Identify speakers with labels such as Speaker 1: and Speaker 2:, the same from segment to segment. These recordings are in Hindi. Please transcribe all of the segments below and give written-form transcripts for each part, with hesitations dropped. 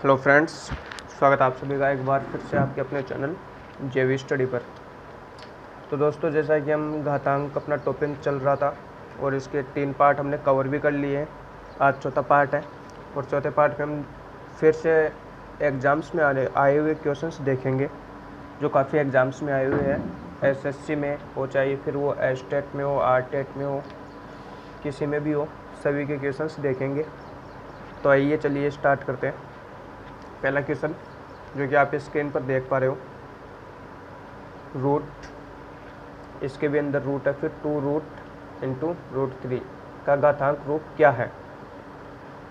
Speaker 1: हेलो फ्रेंड्स, स्वागत है आप सभी का एक बार फिर से आपके अपने चैनल जेवी स्टडी पर। तो दोस्तों, जैसा कि हम घातांक अपना टॉपिक चल रहा था और इसके 3 पार्ट हमने कवर भी कर लिए हैं। आज चौथा पार्ट है और चौथे पार्ट में हम फिर से एग्ज़ाम्स में आए हुए क्वेश्चंस देखेंगे जो काफ़ी एग्ज़ाम्स में आए हुए हैं। एसएससी में हो, चाहे फिर वो एस्टेट में हो, आरटेट में हो, किसी में भी हो, सभी के क्वेश्चंस देखेंगे। तो आइए चलिए स्टार्ट करते हैं। पहला क्वेश्चन जो कि आप स्क्रीन पर देख पा रहे हो, रूट, इसके भी अंदर रूट है, फिर 2 रूट इंटू रूट 3 का घातांक रूप क्या है।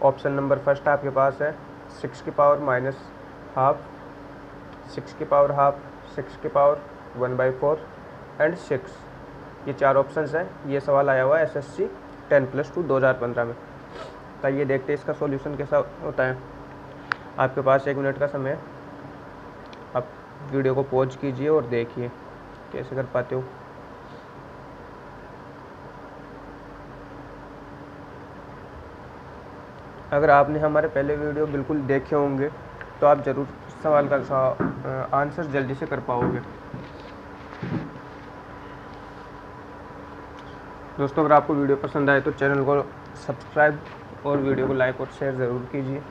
Speaker 1: ऑप्शन नंबर फर्स्ट आपके पास है 6 की पावर माइनस हाफ, 6 की पावर हाफ, 6 की पावर 1/4 एंड 6। ये 4 ऑप्शन हैं। ये सवाल आया हुआ है एसएससी 10+2 2015 में। तो ये देखते हैं इसका सॉल्यूशन कैसा होता है। आपके पास 1 मिनट का समय है, आप वीडियो को पॉज कीजिए और देखिए कैसे कर पाते हो। अगर आपने हमारे पहले वीडियो बिल्कुल देखे होंगे तो आप ज़रूर सवाल का आंसर जल्दी से कर पाओगे। दोस्तों, अगर आपको वीडियो पसंद आए तो चैनल को सब्सक्राइब और वीडियो को लाइक और शेयर ज़रूर कीजिए।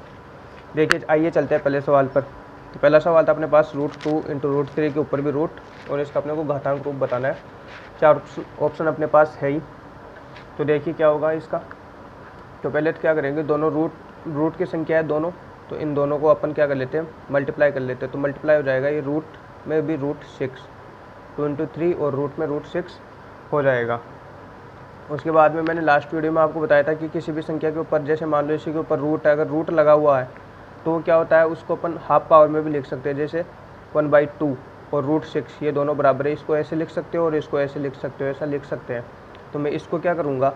Speaker 1: देखिए, आइए चलते हैं पहले सवाल पर। तो पहला सवाल था अपने पास √2 इंटू √3 के ऊपर भी रूट और इसका अपने को घातांक रूप बताना है। 4 ऑप्शन अपने पास है ही। तो देखिए क्या होगा इसका। तो पहले तो क्या करेंगे, दोनों रूट की संख्या है दोनों, तो इन दोनों को अपन क्या कर लेते हैं, मल्टीप्लाई कर लेते हैं। तो मल्टीप्लाई हो जाएगा, ये रूट में भी √6, 2 इंटू 3 और रूट में √6 हो जाएगा। उसके बाद में मैंने लास्ट वीडियो में आपको बताया था कि किसी भी संख्या के ऊपर, जैसे मान लो इसी के ऊपर रूट है, अगर रूट लगा हुआ है तो क्या होता है, उसको अपन हाफ पावर में भी लिख सकते हैं। जैसे 1/2 और √6 ये दोनों बराबर है, इसको ऐसे लिख सकते हो और इसको ऐसे लिख सकते हो, ऐसा लिख सकते हैं। तो मैं इसको क्या करूँगा,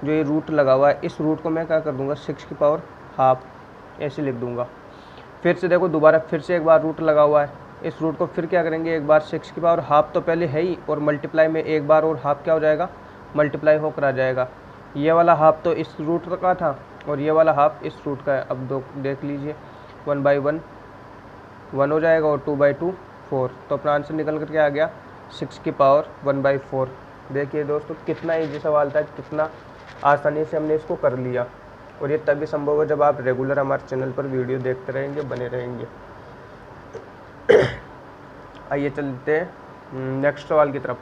Speaker 1: जो ये रूट लगा हुआ है इस रूट को मैं क्या कर दूँगा, 6 की पावर हाफ ऐसे लिख दूँगा। फिर से देखो, दोबारा फिर से एक बार रूट लगा हुआ है, इस रूट को फिर क्या करेंगे, एक बार 6 की पावर हाफ तो पहले है ही, और मल्टीप्लाई में एक बार और हाफ क्या हो जाएगा, मल्टीप्लाई होकर आ जाएगा। ये वाला हाफ तो इस रूट का था और ये वाला हाफ इस रूट का है। अब देख लीजिए, 1/1 1 हो जाएगा और 2/2 4। तो अपना आंसर निकल कर के आ गया 6 की पावर 1/4। देखिए दोस्तों, कितना ईजी सवाल था, कितना आसानी से हमने इसको कर लिया। और ये तभी संभव है जब आप रेगुलर हमारे चैनल पर वीडियो देखते रहेंगे, बने रहेंगे। आइए चलते हैं नेक्स्ट सवाल की तरफ।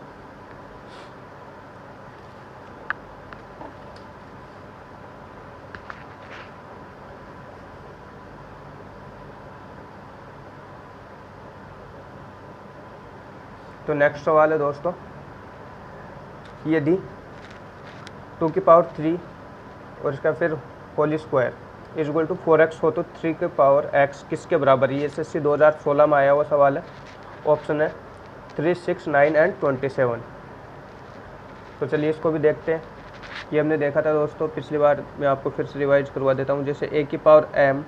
Speaker 1: तो नेक्स्ट सवाल है दोस्तों, यदि 2 की पावर 3 और इसका फिर whole square equal to 4x हो तो 3 की पावर x किसके बराबर है। ये एसएससी 2016 में आया हुआ सवाल है। ऑप्शन है 3, 6, 9 एंड 27। तो चलिए इसको भी देखते हैं। ये हमने देखा था दोस्तों पिछली बार, मैं आपको फिर से रिवाइज करवा देता हूँ। जैसे a की पावर m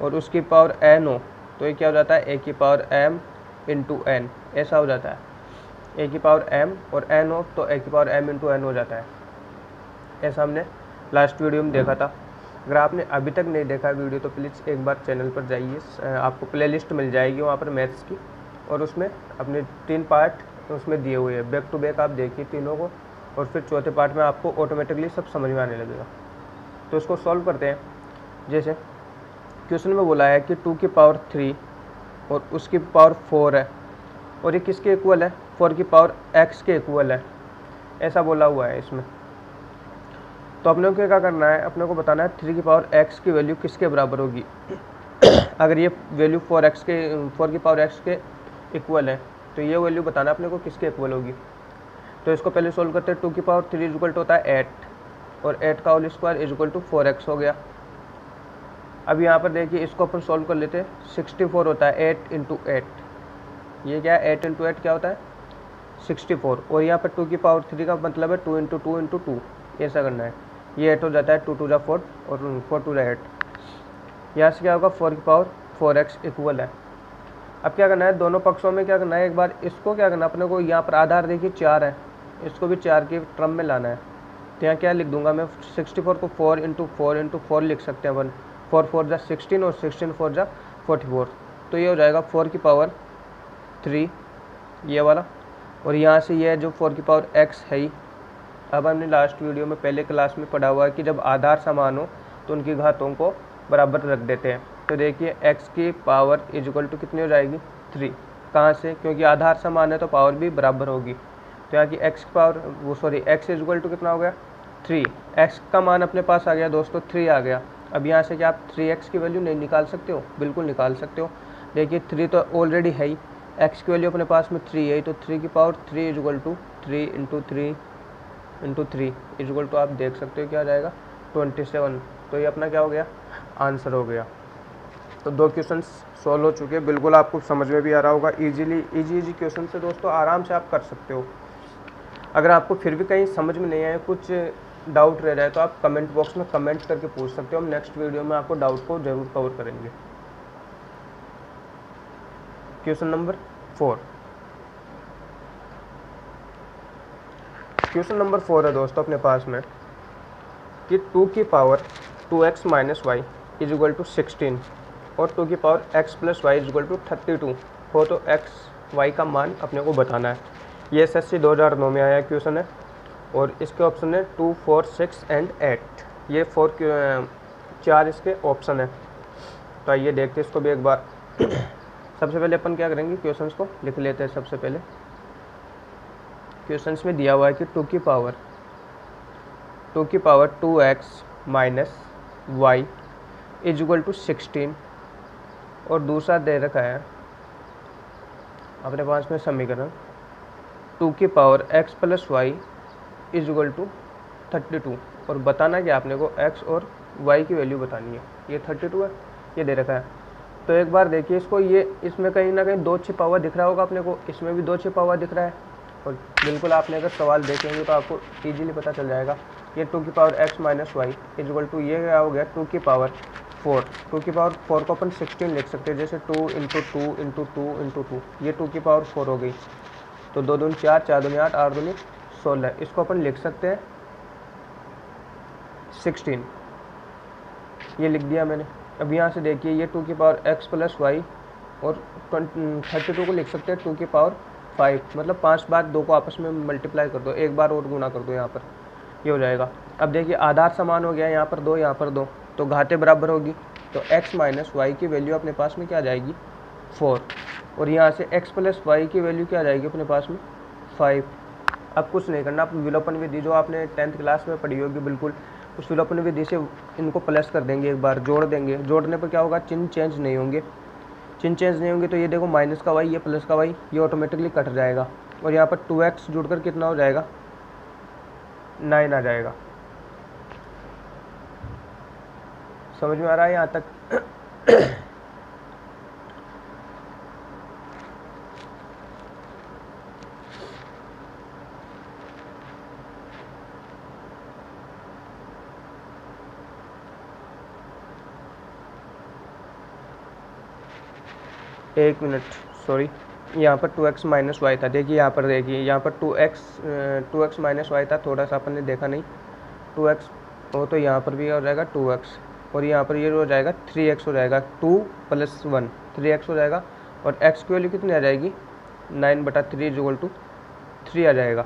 Speaker 1: और उसकी पावर n हो तो ये क्या हो जाता है, a की पावर m इंटू n, ऐसा हो जाता है। a की पावर m और n हो तो a की पावर m इंटू n हो जाता है। ऐसा हमने लास्ट वीडियो में देखा था। अगर आपने अभी तक नहीं देखा वीडियो तो प्लीज़ एक बार चैनल पर जाइए, आपको प्लेलिस्ट मिल जाएगी वहाँ पर मैथ्स की, और उसमें अपने 3 पार्ट उसमें दिए हुए हैं। बैक टू बैक आप देखिए तीनों को, और फिर चौथे पार्ट में आपको ऑटोमेटिकली सब समझ में आने लगेगा। तो इसको सॉल्व करते हैं। जैसे क्वेश्चन में बोला है कि 2 की पावर 3 और उसकी पावर 4 है और ये किसके इक्वल है, 4 की पावर x के इक्वल है, ऐसा बोला हुआ है इसमें। तो अपने को क्या करना है, अपने को बताना है 3 की पावर x की वैल्यू किसके बराबर होगी। अगर ये वैल्यू 4 की पावर x के इक्वल है तो ये वैल्यू बताना अपने को किसके इक्वल होगी। तो इसको पहले सोल्व करते हैं। 2 की पावर 3 इक्वल टू होता है 8 और 8 का whole square equal to 4x हो गया। अब यहाँ पर देखिए, इसको अपन सोल्व कर लेते हैं। 64 होता है 8 इंटू 8, ये क्या है, 8 इंटू 8 क्या होता है 64। और यहाँ पर 2 की पावर 3 का मतलब है 2 इंटू 2 इंटू 2, ऐसा करना है। ये 8 हो जाता है, 2 2 जा 4 और 4 2 जा 8। यहाँ से क्या होगा, 4 की पावर 4x इक्वल है। अब क्या करना है, दोनों पक्षों में क्या करना है, एक बार इसको क्या करना है अपने को, यहाँ पर आधार देखिए 4 है, इसको भी 4 के टर्म में लाना है। तो यहाँ क्या लिख दूंगा मैं, 64 को 4 इंटू 4 लिख सकते हैं अपन, 4 4 जा 16 और 16 4 जा 44, तो ये हो जाएगा 4 की पावर 3 ये वाला। और यहाँ से ये जो 4 की पावर x है ही। अब हमने लास्ट वीडियो में पहले क्लास में पढ़ा हुआ है कि जब आधार समान हो तो उनकी घातों को बराबर रख देते हैं। तो देखिए x की पावर इज इक्वल टू कितनी हो जाएगी 3। कहाँ से? क्योंकि आधार समान है तो पावर भी बराबर होगी। तो यहाँ की x की power x is equal to कितना हो गया 3। x का मान अपने पास आ गया दोस्तों 3 आ गया। अब यहाँ से क्या आप 3x की वैल्यू नहीं निकाल सकते हो? बिल्कुल निकाल सकते हो। देखिए 3 तो ऑलरेडी है ही, x की वैल्यू अपने पास में 3 है, तो 3 की power 3 is equal to 3 into 3 into 3 is equal to आप देख सकते हो क्या आ जाएगा 27। तो ये अपना क्या हो गया आंसर हो गया। तो 2 क्वेश्चन सॉल्व हो चुके हैं, बिल्कुल आपको समझ में भी आ रहा होगा। इजी क्वेश्चन से दोस्तों आराम से आप कर सकते हो। अगर आपको फिर भी कहीं समझ में नहीं आए, कुछ डाउट रह जाए तो आप कमेंट बॉक्स में कमेंट करके पूछ सकते हो। हम नेक्स्ट वीडियो में आपको डाउट को जरूर कवर करेंगे। Question number 4। क्वेश्चन नंबर 4 है दोस्तों अपने पास में कि 2 की power 2x minus y is equal to 16 और 2 की power x plus y is equal to 32 हो तो x y का मान अपने को बताना है। ये SSC 2009 में आया क्वेश्चन है और इसके ऑप्शन है 2, 4, 6 एंड 8। ये 4 इसके ऑप्शन है। तो आइए देखते हैं इसको भी एक बार। सबसे पहले अपन क्या करेंगे, क्वेश्चंस को लिख लेते हैं। सबसे पहले क्वेश्चंस में दिया हुआ है कि 2 की power 2x minus y is equal to 16 और दूसरा दे रखा है अपने पास में समीकरण 2 की power x plus y is equal to 32 और बताना कि आपने को x और y की वैल्यू बतानी है। ये 32 है, ये दे रखा है। तो एक बार देखिए इसको, ये इसमें कहीं ना कहीं 2 छिपा हुआ दिख रहा होगा अपने को, इसमें भी 2 छिपा हुआ दिख रहा है। और बिल्कुल आपने अगर सवाल देखेंगे तो आपको इजीली पता चल जाएगा। ये 2 की power x minus y is equal to ये क्या हो गया 2 की पावर 4। 2 की पावर 4 को अपन 16 लिख सकते हैं, जैसे 2 इंटू 2 इंटू 2 इंटू 2, ये 2 की पावर 4 हो गई। तो 2 दूनी 4, 4 दूनी 8, 8 दूनी 16, इसको अपन लिख सकते हैं 16, ये लिख दिया मैंने। अब यहाँ से देखिए ये 2 की पावर x प्लस वाई और 32 को लिख सकते हैं 2 की पावर 5, मतलब 5 बार 2 को आपस में मल्टीप्लाई कर दो, एक बार और गुना कर दो यहाँ पर, ये हो जाएगा। अब देखिए आधार समान हो गया, यहाँ पर 2 यहाँ पर 2, तो घातें बराबर होगी। तो x माइनस वाई की वैल्यू अपने पास में क्या आ जाएगी 4 और यहाँ से x प्लस वाई की वैल्यू क्या आ जाएगी अपने पास में 5। अब कुछ नहीं करना, आप विलोपन विधि जो आपने 10th क्लास में पढ़ी होगी बिल्कुल, उस विलोपन विधि से इनको प्लस कर देंगे, एक बार जोड़ देंगे। जोड़ने पर क्या होगा, चिन्ह चेंज नहीं होंगे। चिन्ह चेंज नहीं होंगे तो ये देखो माइनस का वाई, ये प्लस का वाई, ये ऑटोमेटिकली कट जाएगा। और यहाँ पर 2x जुड़कर कितना हो जाएगा 9 आ जाएगा। समझ में आ रहा है यहाँ तक? एक मिनट, सॉरी, यहाँ पर 2x माइनस वाई था। देखिए यहाँ पर, देखिए यहाँ पर 2x माइनस वाई था, थोड़ा सा अपन ने देखा नहीं। 2x हो तो यहाँ पर भी हो जाएगा 2x और यहाँ पर ये हो जाएगा 3x हो जाएगा, 2 प्लस 1 3x हो जाएगा। और x की वैल्यू कितनी आ जाएगी 9/3 इज इक्वल टू 3 आ जाएगा।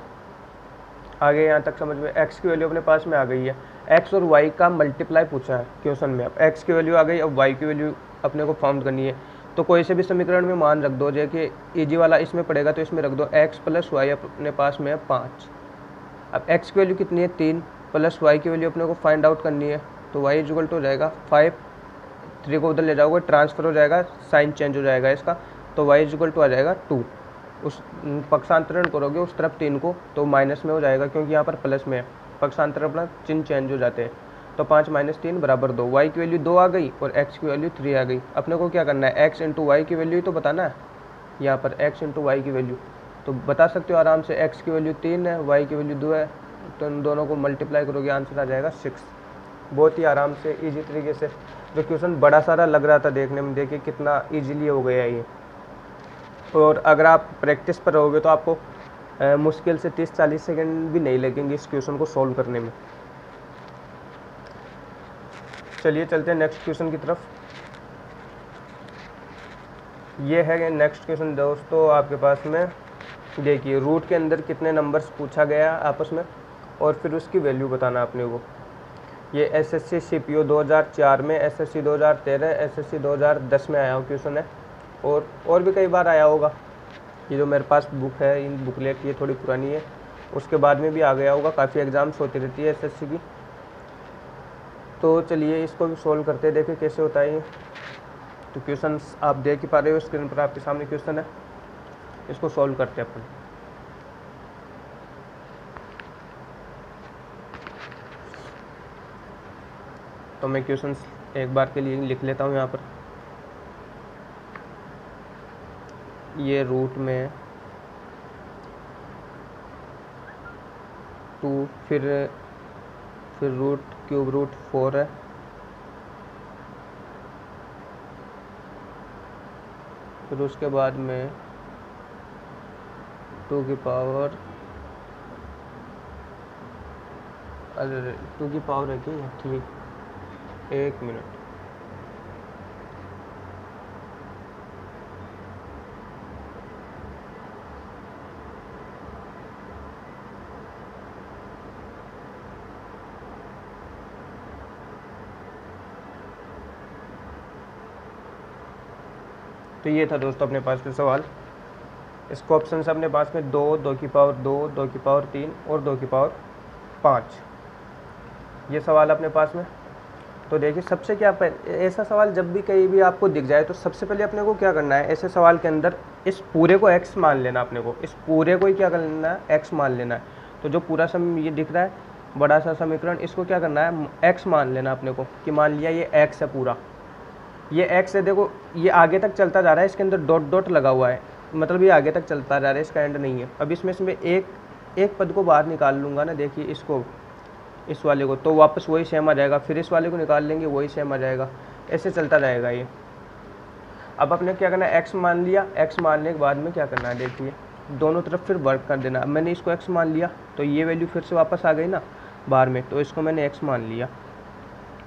Speaker 1: आगे यहाँ तक समझ में? x की वैल्यू अपने पास में आ गई है। x और y का मल्टीप्लाई पूछा है क्वेश्चन में। अब x की वैल्यू आ गई, अब y की वैल्यू अपने को फाउंड करनी है। तो कोई से भी समीकरण में मान रख दो, जैसे इजी वाला इसमें पड़ेगा तो इसमें रख दो x प्लस वाई अपने पास में है 5। अब x की वैल्यू कितनी है 3 प्लस y की वैल्यू अपने को फाइंड आउट करनी है। तो y इज इक्वल टू हो जाएगा 5, 3 को उधर ले जाओगे ट्रांसफर हो जाएगा, साइन चेंज हो जाएगा इसका, तो y इज इक्वल टू आ जाएगा 2। उस पक्षांतरण करोगे उस तरफ 3 को तो माइनस में हो जाएगा, क्योंकि यहाँ पर प्लस में है, पक्षांतरण अपना चिन्ह चेंज हो जाते हैं। तो 5 माइनस 3 बराबर 2। y की वैल्यू 2 आ गई और x की वैल्यू 3 आ गई। अपने को क्या करना है, x इंटू वाई की वैल्यू ही तो बताना है। यहाँ पर x इंटू वाई की वैल्यू तो बता सकते हो आराम से, x की वैल्यू 3 है, y की वैल्यू 2 है, तो इन दोनों को मल्टीप्लाई करोगे आंसर आ जाएगा 6। बहुत ही आराम से ईजी तरीके से, जो क्वेश्चन बड़ा सारा लग रहा था देखने में, देखिए कितना ईजिली हो गया ये। और अगर आप प्रैक्टिस पर रहोगे तो आपको मुश्किल से 30-40 सेकेंड भी नहीं लगेंगे इस क्वेश्चन को सॉल्व करने में। चलिए चलते हैं नेक्स्ट क्वेश्चन की तरफ। ये है नेक्स्ट क्वेश्चन दोस्तों आपके पास में। देखिए रूट के अंदर कितने नंबर्स पूछा गया आपस में और फिर उसकी वैल्यू बताना आपने को। ये एसएससी सीपीओ 2004 में, एसएससी 2013, एसएससी 2010 में आया हुआ क्वेश्चन है और भी कई बार आया होगा। ये जो मेरे पास बुक है, इन बुकलेट ये थोड़ी पुरानी है, उसके बाद में भी आ गया होगा। काफ़ी एग्ज़ाम्स होती रहती है एसएससी की। तो चलिए इसको भी सोल्व करते हैं, देखें कैसे होता है ये। तो क्वेश्चन आप देख ही पा रहे हो स्क्रीन पर, आपके सामने क्वेश्चन है, इसको सॉल्व करते हैं अपन। तो मैं क्वेश्चन एक बार के लिए लिख लेता हूँ यहाँ पर। ये रूट में 2 फिर रूट क्यूब रूट 4 है, फिर उसके बाद में 2 की पावर, अरे 2 की पावर है कि ठीक, 1 मिनट। तो ये था दोस्तों अपने पास में सवाल। इसको ऑप्शन से अपने पास में 2, 2 की पावर 2, 2 की पावर 3 और 2 की पावर 5 ये सवाल अपने पास में। तो देखिए सबसे क्या, ऐसा सवाल जब भी कहीं भी आपको दिख जाए तो सबसे पहले अपने को क्या करना है, ऐसे सवाल के अंदर इस पूरे को x मान लेना। अपने को इस पूरे को ही क्या कर लेना है, x मान लेना है। तो जो पूरा ये दिख रहा है बड़ा सा समीकरण, इसको क्या करना है, x मान लेना अपने को, कि मान लिया ये x है पूरा, ये x है। देखो ये आगे तक चलता जा रहा है, इसके अंदर डॉट डॉट लगा हुआ है, मतलब ये आगे तक चलता जा रहा है, इसका एंड नहीं है। अब इसमें एक पद को बाहर निकाल लूँगा ना, देखिए इसको, इस वाले को, तो वापस वही सेम आ जाएगा। फिर इस वाले को निकाल लेंगे, वही सेम आ जाएगा, ऐसे चलता जाएगा ये। अब अपने क्या करना है, x मान लिया, x मानने के बाद में क्या करना है, देखिए दोनों तरफ फिर वर्क कर देना। अब मैंने इसको x मान लिया तो ये वैल्यू फिर से वापस आ गई ना बाहर में, तो इसको मैंने x मान लिया।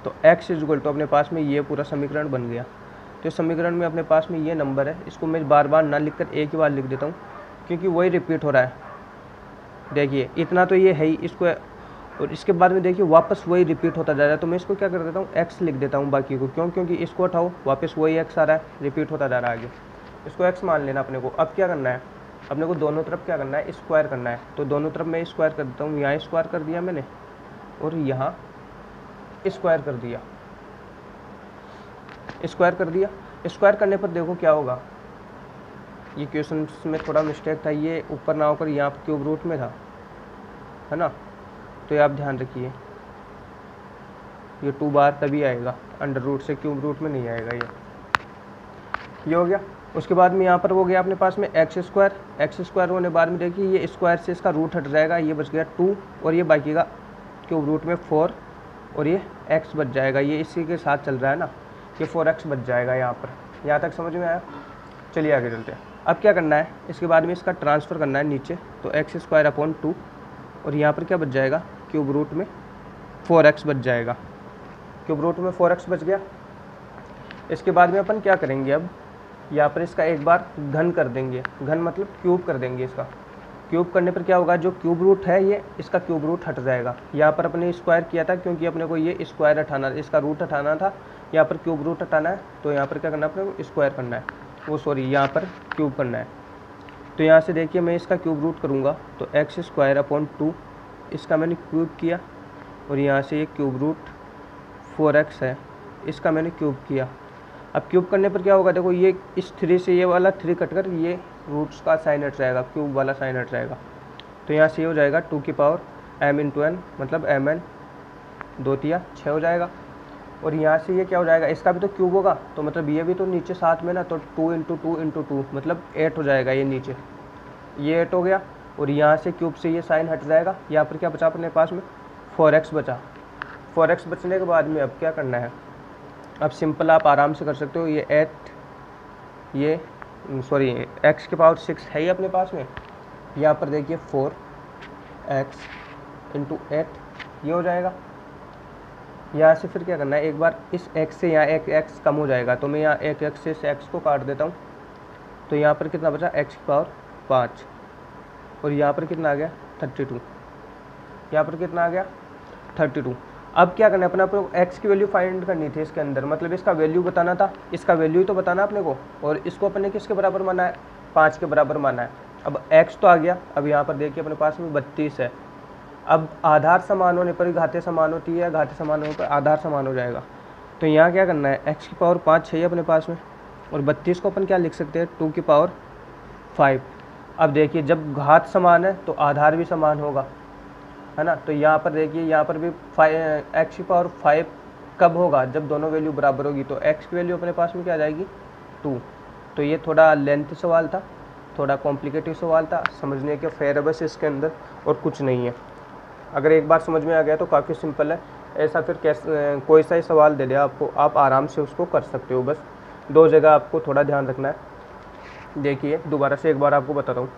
Speaker 1: तो x इक्वल टू अपने पास में ये पूरा समीकरण बन गया। तो इस समीकरण में अपने पास में ये नंबर है, इसको मैं बार बार ना लिख कर एक ही बार लिख देता हूँ, क्योंकि वही रिपीट हो रहा है। देखिए इतना तो ये है ही, इसको, और इसके बाद में देखिए वापस वही रिपीट होता जा रहा है। तो मैं इसको क्या कर देता हूँ, x लिख देता हूँ बाकी को, क्यों, क्योंकि इसको उठाओ वापस वही x आ रहा है, रिपीट होता जा रहा है आगे। इसको x मान लेना अपने को। अब क्या करना है, अपने को दोनों तरफ क्या करना है, स्क्वायर करना है। तो दोनों तरफ मैं स्क्वायर कर देता हूँ, यहाँ स्क्वायर कर दिया मैंने और यहाँ स्क्वायर कर दिया, स्क्वायर कर दिया। स्क्वायर करने पर देखो क्या होगा, ये क्वेश्चन में थोड़ा मिस्टेक था, ये ऊपर ना होकर यहाँ क्यूब रूट में था, है ना। तो ये आप ध्यान रखिए, ये 2 बार तभी आएगा, अंडर रूट से क्यूब रूट में नहीं आएगा। ये हो गया। उसके बाद में यहाँ पर हो गया अपने पास में एक्स स्क्वायर होने बाद में देखिए ये स्क्वायर से इसका रूट हट जाएगा, ये बच गया 2 और ये बाकी का क्यूब रूट में 4 और ये x बच जाएगा। ये इसी के साथ चल रहा है ना, ये 4x बच जाएगा यहाँ पर। यहाँ तक समझ में आया। चलिए आगे चलते हैं। अब क्या करना है, इसके बाद में इसका ट्रांसफ़र करना है नीचे, तो x स्क्वायर अपॉन 2 और यहाँ पर क्या बच जाएगा, क्यूब रूट में 4x बच जाएगा। क्यूब रूट में 4x बच गया। इसके बाद में अपन क्या करेंगे, अब यहाँ पर इसका एक बार घन कर देंगे, घन मतलब क्यूब कर देंगे इसका। क्यूब करने पर क्या होगा, जो क्यूब रूट है ये, इसका क्यूब रूट हट जाएगा। यहाँ पर अपने स्क्वायर किया था क्योंकि अपने को ये स्क्वायर हटाना, इसका रूट हटाना था, यहाँ पर क्यूब रूट हटाना है। तो यहाँ पर क्या करना है, अपने को स्क्वायर करना है, वो सॉरी यहाँ पर क्यूब करना है। तो यहाँ से देखिए मैं इसका क्यूब रूट करूँगा, तो एक्स स्क्वायर अपॉन 2 इसका मैंने क्यूब किया और यहाँ से ये क्यूब रूट 4x है, इसका मैंने क्यूब किया। अब क्यूब करने पर क्या होगा, देखो ये इस 3 से ये वाला 3 कटकर ये रूट्स का साइन हट जाएगा, क्यूब वाला साइन हट जाएगा। तो यहाँ से ये हो जाएगा 2 की पावर m इंटू n, मतलब mn 2 तिया 6 हो जाएगा। और यहाँ से ये क्या हो जाएगा, इसका भी तो क्यूब होगा, तो मतलब ये भी तो नीचे साथ में ना, तो 2 इंटू 2 इंटू 2 मतलब 8 हो जाएगा। ये नीचे ये 8 हो गया और यहाँ से क्यूब से ये साइन हट जाएगा। यहाँ पर क्या बचा अपने पास में, 4x बचा। 4x बचने के बाद में अब क्या करना है, अब सिंपल आप आराम से कर सकते हो। ये 8, ये सॉरी x की पावर 6 है ही अपने पास में। यहाँ पर देखिए 4x इंटू 8 ये हो जाएगा। यहाँ से फिर क्या करना है, एक बार इस x से यहाँ एक x कम हो जाएगा, तो मैं यहाँ एक x से इस x को काट देता हूँ। तो यहाँ पर कितना बचा, x की पावर 5, और यहाँ पर कितना आ गया 32, यहाँ पर कितना आ गया 32। अब क्या करना है, अपना x की वैल्यू फाइंड करनी थी इसके अंदर, मतलब इसका वैल्यू बताना था, इसका वैल्यू ही तो बताना अपने को, और इसको अपने किसके बराबर माना है, 5 के बराबर माना है। अब x तो आ गया, अब यहाँ पर देखिए अपने पास में 32 है। अब आधार समान होने पर घाते समान होती है, घाते समान होने पर आधार समान हो जाएगा। तो यहाँ क्या करना है, x की पावर 5 चाहिए अपने पास में, और 32 को अपन क्या लिख सकते हैं, 2 की पावर 5। अब देखिए जब घात समान है तो आधार भी समान होगा, है ना। तो यहाँ पर देखिए, यहाँ पर भी x की पावर 5 कब होगा, जब दोनों वैल्यू बराबर होगी। तो x की वैल्यू अपने पास में क्या आ जाएगी, 2। तो ये थोड़ा लेंथ सवाल था, थोड़ा कॉम्प्लिकेटिव सवाल था, समझने के फेयर है बस इसके अंदर, और कुछ नहीं है। अगर एक बार समझ में आ गया तो काफ़ी सिंपल है। ऐसा फिर कैसे कोई सा ही सवाल दे दे आपको, आप आराम से उसको कर सकते हो। बस 2 जगह आपको थोड़ा ध्यान रखना है। देखिए दोबारा से एक बार आपको बताता हूँ,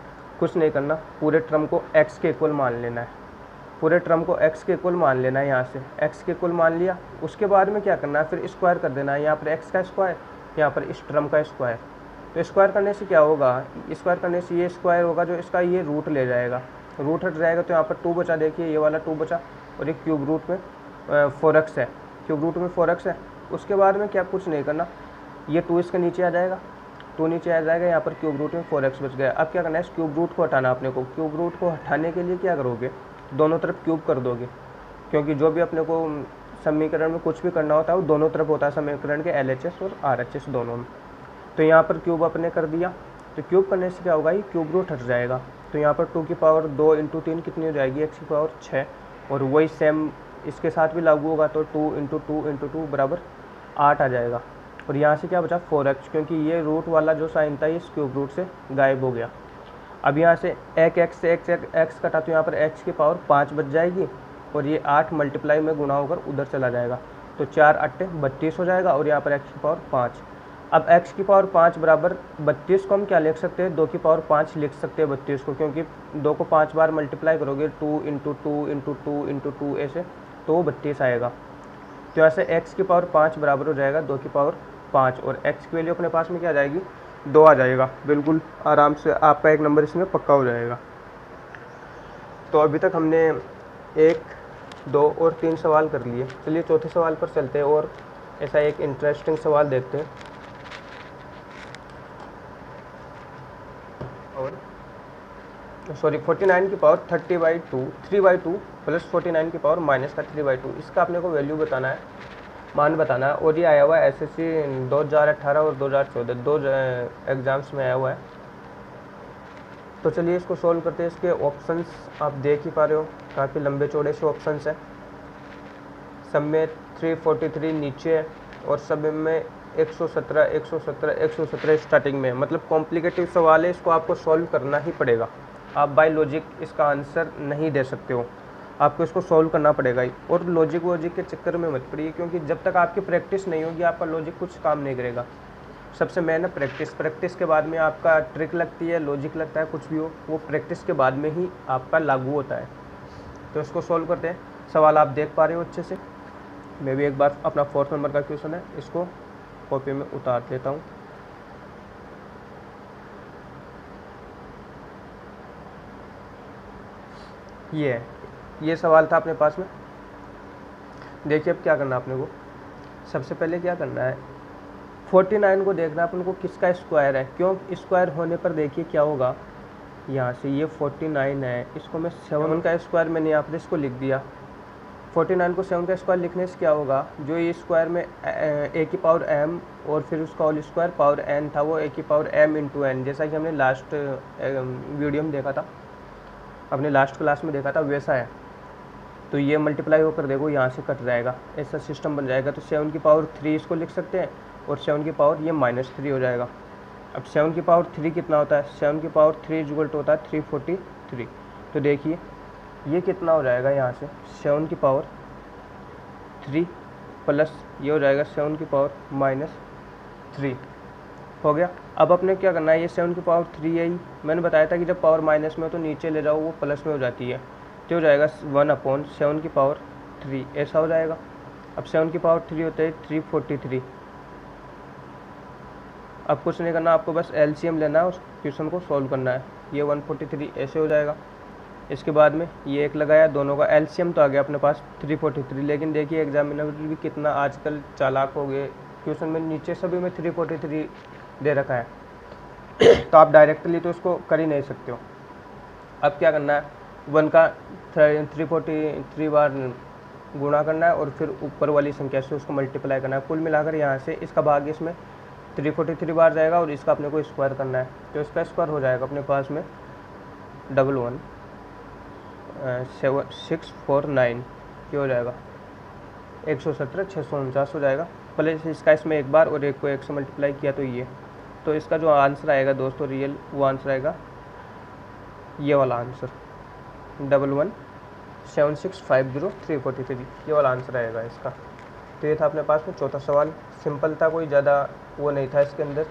Speaker 1: कुछ नहीं करना, पूरे टर्म को x के इक्वल मान लेना है, पूरे टर्म को x के इक्वल मान लेना है। यहाँ से x के इक्वल मान लिया, उसके बाद में क्या करना है, फिर स्क्वायर कर देना है। यहाँ पर x का स्क्वायर, यहाँ पर इस टर्म का स्क्वायर। तो स्क्वायर करने से क्या होगा, स्क्वायर करने से ये स्क्वायर होगा जो इसका ये रूट ले जाएगा, रूट हट जाएगा। तो यहाँ पर 2 बचा, देखिए ये वाला 2 बचा, और एक क्यूब रूट में 4x है, क्यूब रूट में 4x है। उसके बाद में क्या, कुछ नहीं करना, ये 2 इसके नीचे आ जाएगा, 2 नीचे आ जाएगा, यहाँ पर क्यूब रूट में 4x बच गया। अब क्या करना है, इस क्यूब रूट को हटाना अपने को। क्यूब रूट को हटाने के लिए क्या करोगे, दोनों तरफ क्यूब कर दोगे, क्योंकि जो भी अपने को समीकरण में कुछ भी करना होता है वो दोनों तरफ होता है समीकरण के, LHS और RHS दोनों में। तो यहाँ पर क्यूब अपने कर दिया, तो क्यूब करने से क्या होगा, ये क्यूब रूट हट जाएगा। तो यहाँ पर 2 की पावर 2 × 3 कितनी हो जाएगी, x की पावर 6, और वही सेम इसके साथ भी लागू होगा, तो 2 × 2 × 2 बराबर 8 आ जाएगा। और यहाँ से क्या बचा 4x, क्योंकि ये रूट वाला जो साइन था ये इस क्यूब रूट से गायब हो गया। अब यहाँ से एक x से x कटा, तो यहाँ पर x की पावर 5 बच जाएगी, और ये 8 मल्टीप्लाई में गुणा होकर उधर चला जाएगा। तो 4 × 8 = 32 हो जाएगा, और यहाँ पर x की पावर 5। अब x की पावर 5 बराबर 32 को हम क्या लिख सकते हैं, 2 की पावर 5 लिख सकते हैं 32 को, क्योंकि 2 को 5 बार मल्टीप्लाई करोगे, 2 × 2 × 2 × 2 ऐसे, तो वो 32 आएगा। तो यहाँ से x की पावर 5 बराबर हो जाएगा 2 की पावर 5, और x की वैल्यू अपने पास में क्या आ जाएगी, 2 आ जाएगा। बिल्कुल आराम से आपका 1 नंबर इसमें पक्का हो जाएगा। तो अभी तक हमने 1, 2 और 3 सवाल कर लिए। चलिए चौथे सवाल पर चलते हैं, और ऐसा एक इंटरेस्टिंग सवाल देखते हैं। और 49 की पावर 30/2 3/2 प्लस 49 की पावर -3/2, इसका अपने को वैल्यू बताना है, मान बताना है। और ये आया हुआ है SSC 2018 और 2014 दो एग्ज़ाम्स में आया हुआ है। तो चलिए इसको सोल्व करते हैं। इसके ऑप्शंस आप देख ही पा रहे हो, काफ़ी लंबे चौड़े से ऑप्शंस हैं। सब में 343 नीचे है, और सब में 117 स्टार्टिंग में। मतलब कॉम्प्लिकेटिव सवाल है, इसको आपको सॉल्व करना ही पड़ेगा। आप बाय लॉजिक इसका आंसर नहीं दे सकते हो, आपको इसको सॉल्व करना पड़ेगा ही। और लॉजिक वॉजिक के चक्कर में मत पड़िए, क्योंकि जब तक आपकी प्रैक्टिस नहीं होगी आपका लॉजिक कुछ काम नहीं करेगा। सबसे मेन है प्रैक्टिस, प्रैक्टिस के बाद में आपका ट्रिक लगती है, लॉजिक लगता है, कुछ भी हो वो प्रैक्टिस के बाद में ही आपका लागू होता है। तो इसको सॉल्व करते हैं। सवाल आप देख पा रहे हो अच्छे से। मैं भी एक बार अपना 4th नंबर का क्वेश्चन है, इसको कॉपी में उतार देता हूँ। ये सवाल था अपने पास में। देखिए अब क्या करना है अपने को, सबसे पहले क्या करना है, 49 को देखना है अपन को किसका स्क्वायर है। क्यों स्क्वायर होने पर देखिए क्या होगा, यहाँ से ये 49 है, इसको मैं 7 का स्क्वायर मैंने यहाँ पर इसको लिख दिया। 49 को 7 का स्क्वायर लिखने से क्या होगा, जो ये स्क्वायर में a की पावर m और फिर उसका होल स्क्वायर पावर n था, वो a की पावर m × n, जैसा कि हमने लास्ट वीडियो में देखा था, अपने लास्ट क्लास में देखा था, वैसा है। तो ये मल्टीप्लाई होकर देखो यहाँ से कट जाएगा, ऐसा सिस्टम बन जाएगा। तो 7 की पावर 3 इसको लिख सकते हैं, और 7 की पावर ये -3 हो जाएगा। अब 7 की पावर 3 कितना होता है, 7 की पावर 3 = होता है 343। तो देखिए ये कितना हो जाएगा, यहाँ से 7 की पावर 3 प्लस ये हो जाएगा 7 की पावर -3 हो गया। अब अपने क्या करना है, ये 7 की पावर 3 है ही, मैंने बताया था कि जब पावर माइनस में हो तो नीचे ले जाओ, वो प्लस में हो जाती है। तो हो जाएगा 1/7 की पावर 3, ऐसा हो जाएगा। अब 7 की पावर 3 होता है 343। अब कुछ नहीं करना, आपको बस एलसीएम लेना है, उस क्वेश्चन को सॉल्व करना है। ये 143 ऐसे हो जाएगा। इसके बाद में ये एक लगाया, दोनों का एलसीएम तो आ गया अपने पास 343। लेकिन देखिए एग्जामिनर भी कितना आजकल चालाक हो गए, क्वेश्चन में नीचे सभी में 343 दे रखा है तो आप डायरेक्टली तो इसको कर ही नहीं सकते हो। अब क्या करना है, 1 का 343 बार गुणा करना है और फिर ऊपर वाली संख्या से उसको मल्टीप्लाई करना है। कुल मिलाकर यहाँ से इसका भाग इसमें 343 बार जाएगा और इसका अपने को स्क्वायर करना है। तो इसका स्क्वायर हो जाएगा अपने पास में 11649, ये हो जाएगा 117,649 हो जाएगा। प्लस इसका इसमें एक बार और एक को 1 से मल्टीप्लाई किया तो ये, तो इसका जो आंसर आएगा दोस्तों रियल, वो आंसर आएगा ये वाला आंसर 117650343, ये वाला आंसर आएगा इसका। तो ये था अपने पास में चौथा सवाल। सिंपल था, कोई ज़्यादा वो नहीं था इसके अंदर।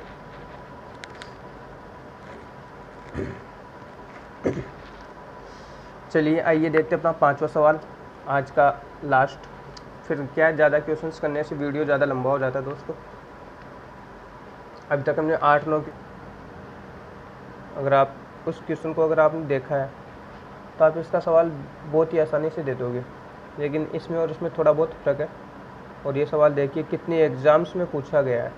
Speaker 1: चलिए आइए देखते हैं अपना पांचवा सवाल, आज का लास्ट। फिर क्या है, ज़्यादा क्वेश्चंस करने से वीडियो ज़्यादा लंबा हो जाता है दोस्तों। अभी तक हमने 8-9, अगर आप उस क्वेश्चन को अगर आपने देखा है तो आप इसका सवाल बहुत ही आसानी से दे दोगे। लेकिन इसमें और इसमें थोड़ा बहुत फ़र्क है। और ये सवाल देखिए कितनी एग्ज़ाम्स में पूछा गया है।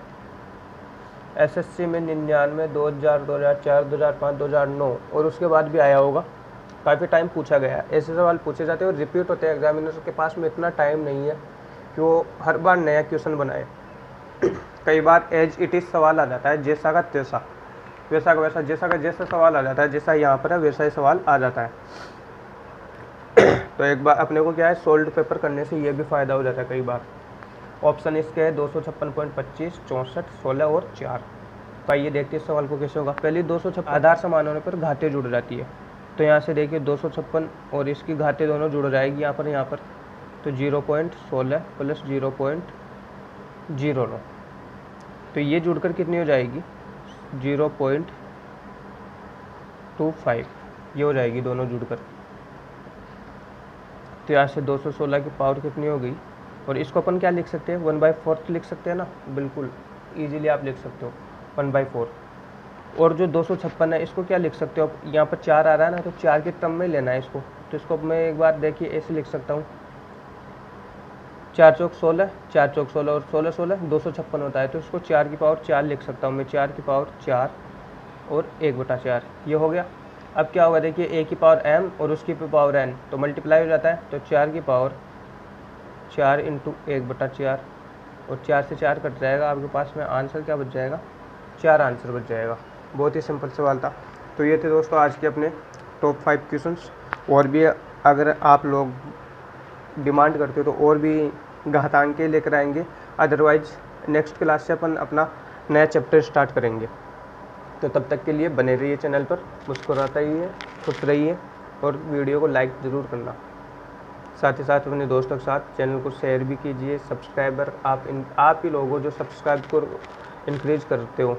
Speaker 1: एसएससी में 99, 2000, 2004, 2005, 2009 और उसके बाद भी आया होगा, काफ़ी टाइम पूछा गया है। ऐसे सवाल पूछे जाते हैं और रिपीट होते हैं। एग्जामिनर के पास में इतना टाइम नहीं है कि वो हर बार नया क्वेश्चन बनाए। कई बार एज इट इज़ सवाल आ जाता है, जैसा का तैसा, वैसा का वैसा, जैसा का जैसा सवाल आ जाता है, जैसा यहाँ पर है वैसा ही सवाल आ जाता है। तो एक बार अपने को क्या है, सोल्ड पेपर करने से ये भी फ़ायदा हो जाता है कई बार। ऑप्शन इसके है 256.25, 64, 16 और 4। तो आइए देखते हैं इस सवाल को कैसे होगा। पहले 256 आधार समान होने पर घातें जुड़ जाती है। तो यहाँ से देखिए 256 और इसकी घातें दोनों जुड़ जाएगी यहाँ पर। तो 0.16 प्लस 0.09, तो ये जुड़कर कितनी हो जाएगी 0.25, ये हो जाएगी दोनों जुड़कर। तो यहाँ से 216 की पावर कितनी हो गई, और इसको अपन क्या लिख सकते हैं 1/4 लिख सकते हैं ना, बिल्कुल ईजिली आप लिख सकते हो 1/4। और जो 256 है इसको क्या लिख सकते हो, यहाँ पर 4 आ रहा है ना, तो 4 के टर्म में लेना है इसको। तो इसको मैं एक बार देखिए ऐसे लिख सकता हूँ, 4 चौक 16, 4 चौक 16 और 16 16 256 होता है। तो इसको 4 की पावर 4 लिख सकता हूँ मैं, 4 की पावर 4 और 1/4, ये हो गया। अब क्या होगा देखिए, a की पावर m और उसकी पावर n, तो मल्टीप्लाई हो जाता है। तो 4 की पावर 4 इंटू 1/4 और 4 से 4 कट जाएगा, आपके पास में आंसर क्या बच जाएगा, 4 आंसर बच जाएगा। बहुत ही सिंपल सवाल था। तो ये थे दोस्तों आज के अपने टॉप 5 क्वेश्चंस। और भी अगर आप लोग डिमांड करते हो तो और भी घातांक लेकर आएंगे, अदरवाइज नेक्स्ट क्लास से अपन अपना नया चैप्टर स्टार्ट करेंगे। तो तब तक के लिए बने रहिए चैनल पर, मुस्कुराते रहिए, खुश रहिए और वीडियो को लाइक ज़रूर करना। साथ ही साथ अपने दोस्तों के साथ चैनल को शेयर भी कीजिए। सब्सक्राइबर आप ही लोगों जो सब्सक्राइब को इंक्रीज करते हो